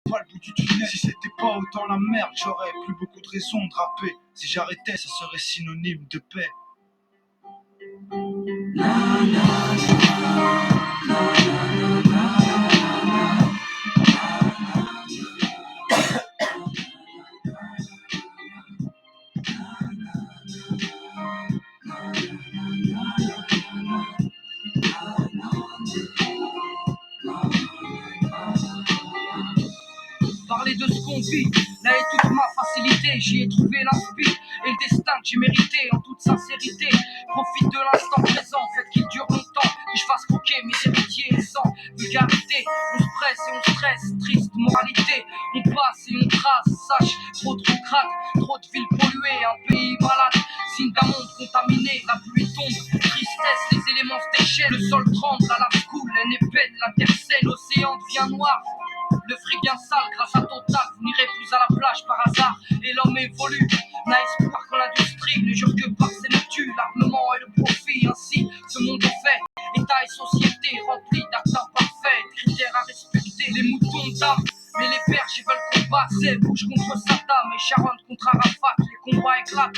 pas le bout du tunnel. Si c'était pas autant la merde, j'aurais plus beaucoup de raisons de rapper. Si j'arrêtais, ça serait synonyme de paix. Parler de ce qu'on vit, là est toute ma facilité. J'y ai trouvé l'inspire et le destin que j'ai mérité en toute sincérité. Profite de l'instant présent, faites qu'il dure longtemps, que je fasse croquer mes héritiers sans vulgarité. On se presse et on stresse, triste moralité. On passe et on trace, sache, trop de crade, trop de villes polluées, un pays malade. Signe d'un monde contaminé, la pluie tombe, tristesse, les éléments se déchaînent. Le sol tremble, la lave coule, la neige pète, l'intercelle, l'océan devient noir. Le fric bien sale, grâce à Total, vous n'irez plus à la plage par hasard. Et l'homme évolue, n'a espoir quand l'industrie ne jure que par ses noctus. L'armement et le profit, ainsi ce monde est fait. État et société remplis d'actes imparfaits, critères à respecter. Les moutons d'âme, mais les bergers veulent combattre. C'est bouge contre Saddam et Sharon contre Arafat. Les combats éclatent,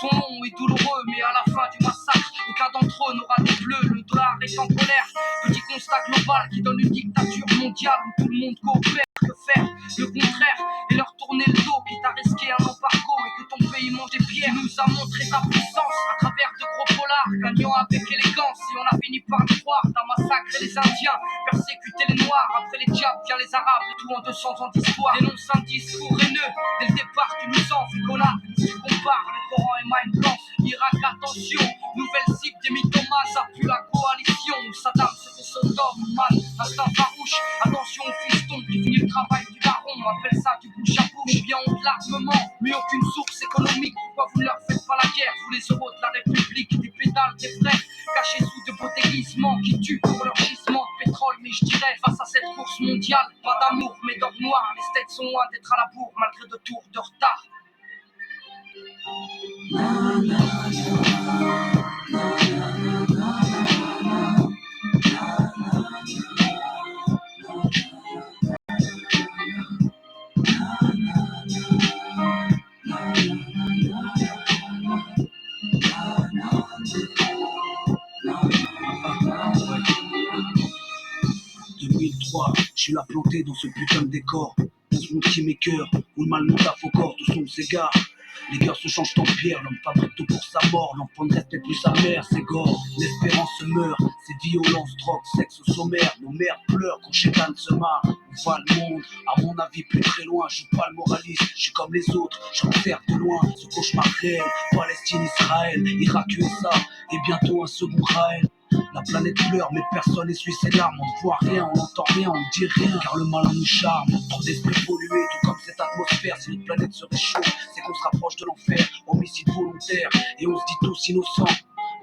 sont longs et douloureux, mais à la fin du massacre, aucun d'entre eux n'aura des bleus. Le dollar est en colère, petit constat global qui donne une dictature mondiale où tout le monde coopère. Que faire? Le contraire, et leur tourner le dos, quitte à risquer un embargo et que ton pays mange des pierres. Tu nous as montré ta puissance à travers de gros polars, gagnant avec élégance, et on a fini par le croire. T'as massacré les Indiens, persécuté les Noirs, après les diables vient les Arabes, et tout en 200 ans d'histoire. Dénonce un discours haineux, dès le départ tu nous en fais connard. Si tu compares le Coran et Mein Kampf, Irak attention, nouvelle cible des mythomas, ça pue la coalition. Saddam c'était Sodome, man, instinct farouche, attention au fiston qui finit le travail du baron, appelle ça du bouche à bouche. Bien honte l'armement, mais aucune source économique. Pourquoi vous ne leur faites pas la guerre, vous les euros de la République? Des pédales, des frais, cachés sous de beaux déguisements qui tuent pour leur gisement de pétrole. Mais je dirais, face à cette course mondiale, pas d'amour mais d'or noir. Les States sont loin d'être à la bourre malgré 2 tours de retard. Je suis là planté dans ce putain de décor. Dans ce monde qui m'écœure, où le mal monte à faux corps, tout son s'égare. Les cœurs se changent en pierre, l'homme fabrique tout pour sa mort. L'enfant ne respecte plus sa mère, c'est gore. L'espérance se meurt, c'est violence, drogue, sexe au sommaire. Nos mères pleurent quand Chétan se marre. On voit le monde, à mon avis plus très loin. Je joue pas le moraliste, je suis comme les autres. J'observe de loin ce cauchemar réel. Palestine, Israël, Irak, USA et bientôt un second Raël. La planète pleure mais personne n'essuie ses larmes. On ne voit rien, on n'entend rien, on ne dit rien. Car le malin nous charme, trop d'esprits pollués. Tout comme cette atmosphère, si notre planète se réchauffe, c'est qu'on se rapproche de l'enfer. Homicide volontaire, et on se dit tous innocents.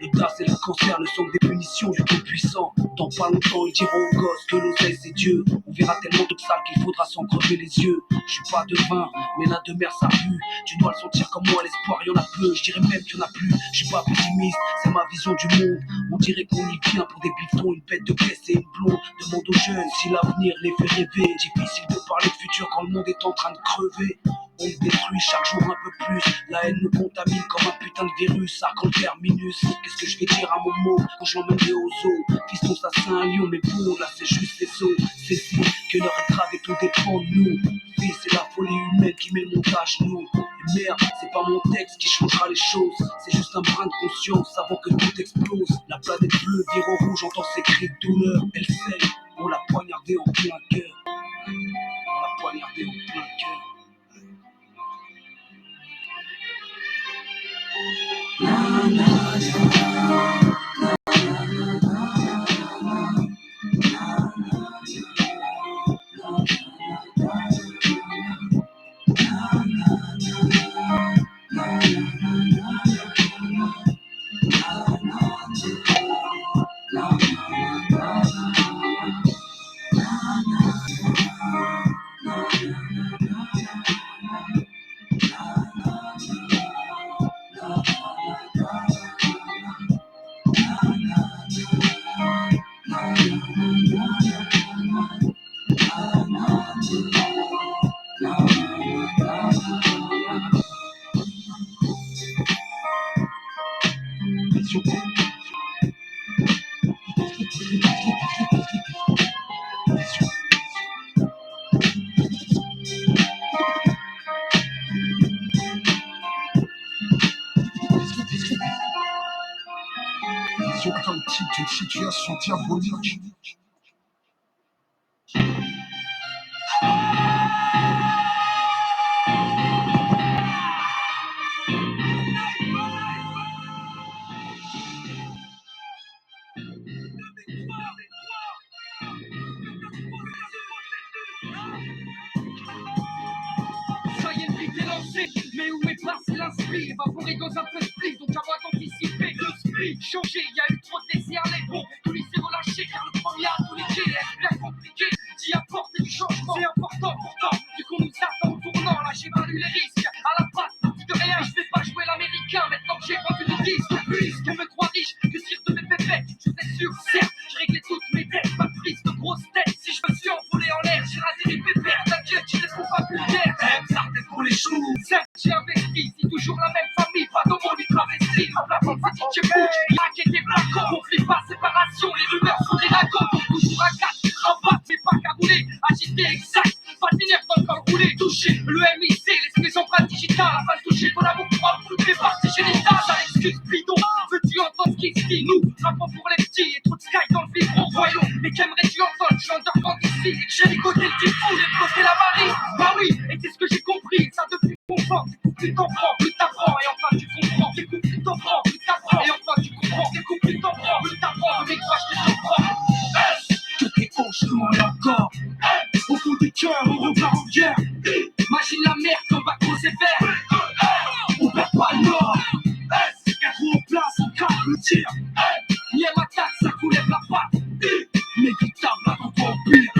Le DAS et le cancer, le sang des punitions du tout-puissant. Dans pas longtemps, ils diront aux gosses que l'oseille c'est Dieu. On verra tellement de sale qu'il faudra s'en crever les yeux. Je suis pas devin, mais la de mer ça pue. Tu dois le sentir comme moi, l'espoir y'en a peu. Je dirais même qu'il y en a plus, je suis pas pessimiste, c'est ma vision du monde. On dirait qu'on y vient pour des bifetons, une bête de caisse et une blonde. Demande aux jeunes si l'avenir les fait rêver. Difficile de parler de futur quand le monde est en train de crever. On le détruit chaque jour un peu plus. La haine nous contamine comme un putain de virus. Arc en terminus. Qu'est-ce que je vais dire à mon mot quand je l'emmènerai au zoo? Fiston ça c'est un lion mais bon là c'est juste les os. C'est si que l'heure est grave et tout dépend de nous. Fils c'est la folie humaine qui met le montage nous. Et merde c'est pas mon texte qui changera les choses. C'est juste un brin de conscience avant que tout explose. La planète bleue vire au rouge, j'entends ses cris de douleur. Elle saigne, on l'a poignardée en plein cœur. On l'a poignardée en plein cœur. Vision chaotique d'une situation diabolique. Ça y est, le beat est lancé, mais où est passé l'inspire? Évaporé dans un peu de split, donc avant d'anticiper le split. Changé, y a eu trop de laisser aller. Bon, tout lycée relâché, car le premier a tout niqué. Est bien compliqué d'y apporter du changement. C'est important pourtant, du coup nous attend au tournant. Là j'évalue les risques, à la base, partie de rien. Je vais pas jouer l'américain, maintenant que j'ai vendu du disque. Puisqu'elle me croit riche, que tire de mes pépettes. Je sais sûr, certes, j'ai réglé toutes mes dettes. Pas de prise de grosse tête, si je me suis envolé en l'air, j'ai rasé les pépères. T'inquiète, j'ai des trop pas vulgaires. Pour les choux, certes j'ai investi, c'est toujours la même famille, pas d'homo ni travesti. Ma plateforme c'est DJ Butch, Black et des blacks, conflit pas, séparation, les rumeurs sont des lagons. Toujours à 4, rabat, mais pas qu'à rouler, agité exact, pas de mineur dans le col roulé, touché, le MIC, les empreintes digitales, afin de toucher ton amour propre, toutes les parties génitales. À l'excuse bidon, veux-tu entendre ce qui se dit? Nous, rapport pour les petits, et trop de sky dans le vivre, voyons, mais qu'aimerais-tu entendre? Je suis underground ici, et que j'ai les côtés le type fou, les côtés la Marie. Bah oui, et c'est ce que j'ai compris, ça depuis longtemps. Plus t'en prends, plus t'apprends, et enfin tu comprends. T'écoutes, plus t'en prends, plus t'apprends, et enfin tu comprends. T'écoutes, plus t'en prends, plus t'apprends. Mais quoi, je te surprends. Que t'es au genou et encore. Au fond du cœur, on repart en guerre. Imagine la merde comme Bacro sévère. On perd pas le nord. Quatre roues en place, on calme le tir. Nième attaque, ça soulève la patte. Inévitable, attends-toi au pire.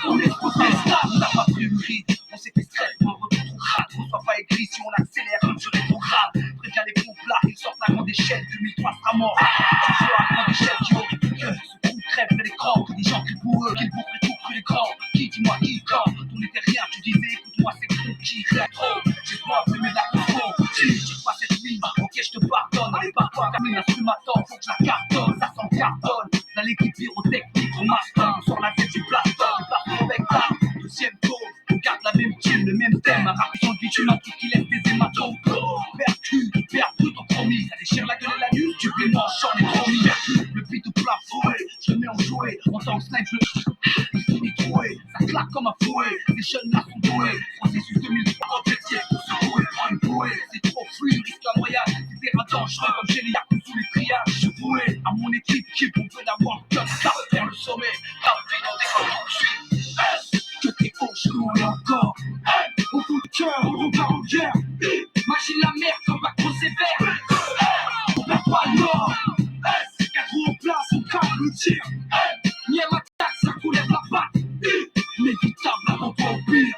On est trop stable, on n'a pas pris une ride. On s'est fait stress pour un retour trop crade. On soit pas aigri si on accélère comme sur rétrograde. Préviens les pompes là, ils sortent la grande échelle. 2003 sera mort. Tu vois, la grande échelle qui aurait pu que ce coup crève de l'écran. Que des gens crient pour eux, qu'ils boufferaient tout cru l'écran. Qui, dis-moi, qui, quand on n'était rien, tu disais, écoute-moi, c'est con qui rétro. J'ai-moi fumer de la contrôle. Si je tire pas cette ligne, ok, je te pardonne. Allez, par toi, termine la fumaton. Faut que je la cartonne, ça s'en cartonne. Dans l'équipe pyrotechnique, on master, on sort la tête du plateau. C'est parti avec ça. Deuxième tour, on garde la même team, le même thème. Un rap sur le bitume, un truc qui laisse des hématomes. Perdu, hyper brut, on promis. Ça déchire la gueule et la nuque, tu plais chant les promis. Le beat au plat fouet, je le mets en jouet. En tant que snipe, il finit troué. Ça claque comme un fouet, les jeunes là sont doués. Processus 2003, objectif pour secouer, prends une bouée. C'est trop fluide, risque la noyade. C'est terrain dangereux comme j'ai les yakuts sous les triages. Je suis voué à mon équipe qui on veut d'avoir comme ça vers le sommet. Tapé dans des corps poursuites. Que t'es au genou et encore. Au bout du cœur, on repart en guerre. Imagine la merde comme Bacro sévère. On perd pas le nord. Quatre roues en place, on calme le tir. Nième attaque, ça soulève la patte. Inévitable, attends-toi au pire.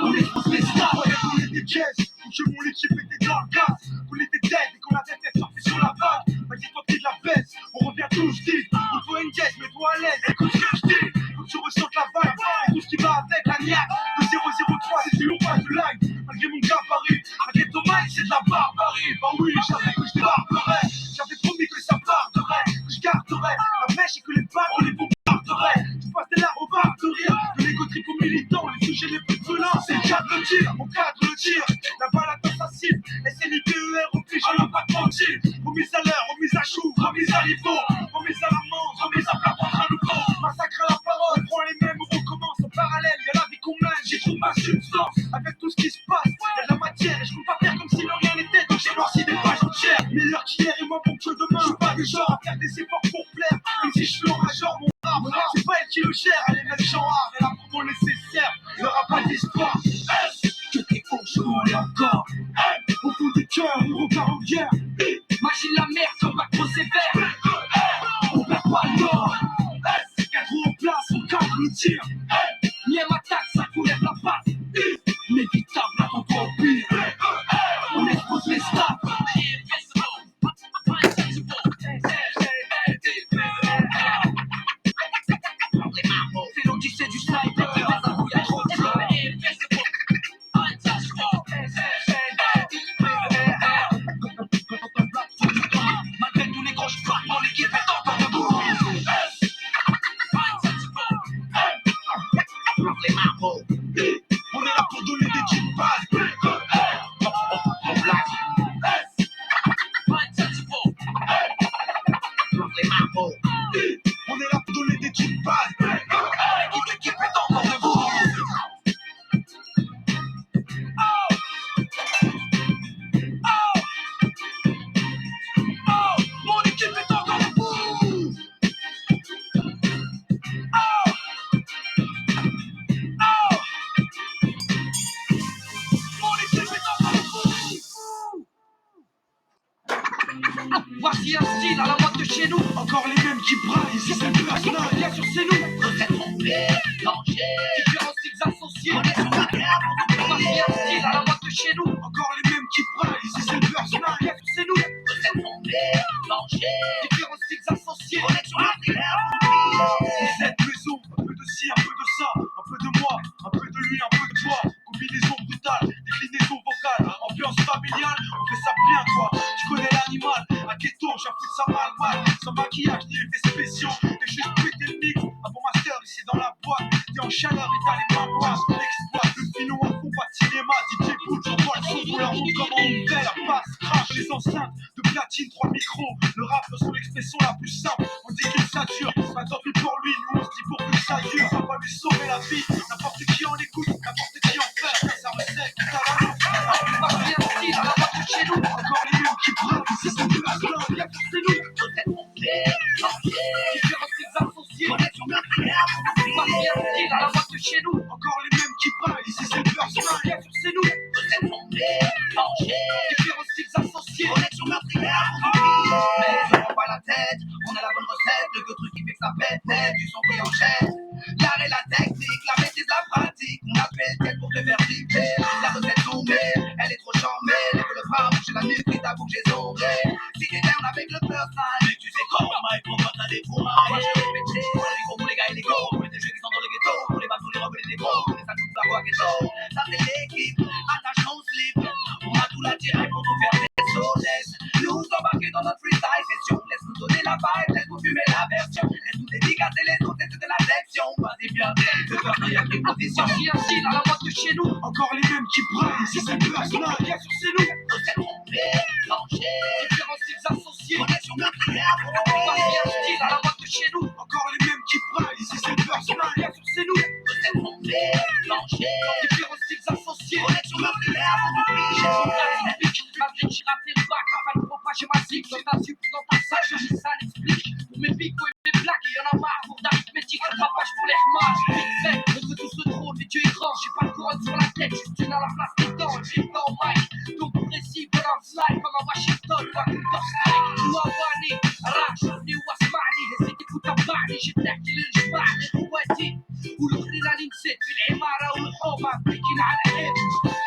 On est trop stable. On était caisse, où mon équipe était dans le gaz. Qu'on était dead et qu'on avait fait surfer sur la vague. Vas-y, toi qui de la baisse, on revient tout, je dis. On doit une caisse, mets-toi à l'aise. Écoute ce que je dis, quand tu ressens la vague. Et tout ce qui va avec la niaque. Le 003, c'est du long pas de lag. Malgré mon gabarit, malgré ton mic, c'est de la barbarie. Bah oui, j'avais que je débarquerais. J'avais promis que ça parterait, que je garderais la mèche et que les balles, on les bombarderait. Je passe des larmes au bar de rire, de l'égo tripo militant, les sujets les plus brûlants, c'est le cas de le dire, on cadre le tir. La balle atteint sa cible, SNIPER, oblige à ne pas te mentir. Remise à l'heure, remise à chou, remise à niveau, remise à l'amende, remise à plat contre un nouveau. Massacre à la parole, on prend les mêmes, on recommence en parallèle, y'a la vie qu'on mène, j'y trouve ma substance. Avec tout ce qui se passe, y'a de la matière, et je peux pas faire comme si de rien n'était, donc j'ai noirci des pages entières. Meilleur qu'hier et moins bon que demain, je suis pas du genre à faire des efforts pour plaire. Même si je suis en major, mon rap, c'est pas elle qui le gère, elle est même genre, elle a pour nécessaire, il aura pas d'histoire. Que t'es au genou et encore. Au fond du cœur, on repart en guerre. Imagine la merde comme Bacro sévère. On perd pas le nord. Quatre roues en place, on calme le tir. Nième attaque, ça soulève la patte. Inévitable, attends-toi au pire. On est trop stable. C'est l'odyssée du sniper, c'est pas un coup, y'a trop de On est là pour donner des petites bases. On est là pour donner des petites bases. L'équipe est encore debout. Mon équipe est encore debout. Mon équipe est encore debout. Voici un style à la mode de chez nous. Encore les mêmes qui braillent, ici c'est le personnel. Bien sûr c'est nous. Recette trompée, danger. Différents styles associés. Connexion matérielle pour nous Voici un style à la mode de chez nous. Encore les mêmes qui braillent, ici c'est le personnel. Bien sûr c'est nous. Recette trompée, danger. Différents styles associés. Connexion matérielle pour nous Cette maison, un peu de ci, un peu de ça, un peu de moi, un peu de lui, un peu de toi. Combinaison brutale, déclinaison vocale, ambiance familiale, on fait ça bien quoi. Tu connais l'animal, à ghetto, j'affûte ça mal, sans maquillage ni effets spéciaux. T'es juste pété le mix, avant master ici dans la boîte. T'es en chaleur et t'as les mains moises, on exploite le filon à fond, pas de cinéma. DJ Pool, j'envoie le son pour leur montre comment on fait la passe. Crash les enceintes de platine, 3 micros. Le rap, son expression la plus simple, on dit qu'il sature. Pas tant pis pour lui, nous on se dit pour que ça dure. Ça va lui sauver la vie, n'importe qui en écoute, n'importe qui en fait. Chacun sa recette, tout à la Voici un style à la mode de chez nous. encore les mêmes qui braillent, ici c'est le personnel. Bien sûr c'est nous. Recette trompée, danger. Différents styles associés. Connexion matérielle pour nous Voici un style à la mode de chez nous. Encore les mêmes qui braillent, ici c'est le personnel. Bien sûr c'est nous. Recette trompée, danger. Différents styles associés. Connexion matérielle pour nous mais on prend pas la tête, on a la bonne recette. Le truc qui fait que ça pète net, du son qui enchaîne. L'art et la technique, la maîtrise, la pratique. On appelle tête pour te faire flipper. La recette tombée, elle est trop charmée. Lève le bras, bouger la nuque, et t'avoue que j'ai sombré. Si t'es down avec le first time, mais tu sais comment, Mike, pourquoi t'as des fourrailles. Moi je vais péter, pour les gros, pour les gars et les go. Pour les jeux qui sont dans le ghetto, pour les bases, pour les robes et les négros. Pour les salles, toute la voix ghetto. Ça c'est l'équipe, attache ton slip. On a tout la direct pour nous faire des soleils. Nous embarquer dans notre freestyle session. Laisse-nous donner la vibe, laisse-nous fumer la version. Laisse-nous dédicacer les autres, c'est de la section. Vas-y bien, de faire rien que les positions. Voici un style à la mode de chez nous. Encore les mêmes qui braillent, ici c'est le personnel. Bien sûr c'est nous. Recette trompée, danger. Différents styles associés. Connexion matérielle pour nous Voici un style à la mode de chez nous. Encore les mêmes qui braillent, ici c'est le personnel. Bien sûr c'est nous. Recette trompée, danger. Différents styles associés. Connexion matérielle pour nous Malgré que j'ai raté le bac, afin de propager ma cible. Dans ta sup ou dans ta sac, je dis ça l'explique. Pour mes picots et mes blagues, il y en a marre. Pour d'arithmétique, le papage pour les remages. Vite fait, on veut tous le trône, mais Dieu est grand. J'ai pas de couronne sur la tête, juste une à la place des dents. J'ai pas au mic, donc précis, bon en slide, comme à Washington, ou à Counter Strike. Ou à Wani, Rach, ni ou à Smiley. هزيت كنت أبعني جيت نحكي للجماعة لإخواتي والأخرين على نسيت في العمارة والحومة بيكين على حيط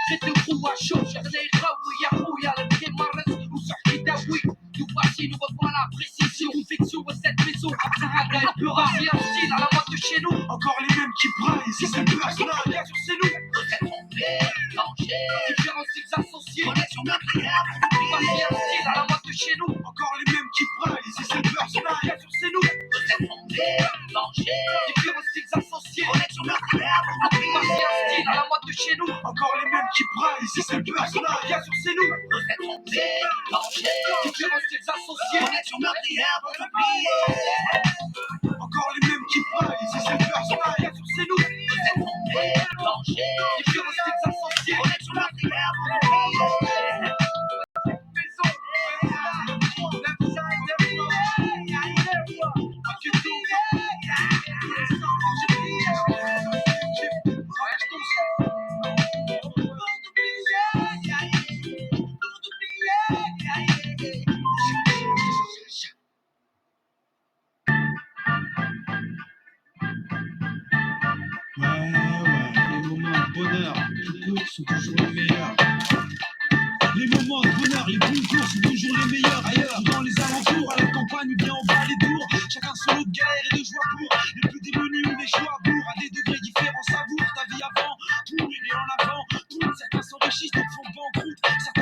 خدت القوة شوف شغلة يخوي يا خويا البخير مرس وصحتي داوي Nous voici, nous revois la précision. Fiction de cette maison, Sahara et Pura. C'est un style à la mode de chez nous. Encore les mêmes qui braillent, ici c'est le personnel. Bien sûr, c'est nous. Recette trompée, danger. Différents styles associés. Connexion matérielle pour nous Voici un style à la mode de chez nous. Encore les mêmes qui braillent, ici c'est le personnel. Bien sûr, c'est nous. Recette trompée, danger. Différents styles associés. Connexion matérielle pour nous Voici un style à la mode de chez nous. Encore les mêmes qui braillent, ici c'est le personnel. Bien sûr, c'est nous. Recette trompée, danger. Différents styles associés. Connexion matérielle pour nous Encore les mêmes qui braillent, ici c'est le personnel. Bien sûr, c'est nous. Recette trompée, danger. Différents styles associés. Connexion matérielle pour nous les moments de bonheur, tout court, sont toujours les meilleurs. Les moments de bonheur, les plus courts sont toujours les meilleurs. Ailleurs, ou dans les alentours, à la campagne ou bien en bas les tours. Chacun son lot de galère et de joie pour les plus démunis ou les choix bourgs. À des degrés différents, savoure ta vie avant tout et en avant. Tout, certains s'enrichissent, d'autres font banqueroute. Certains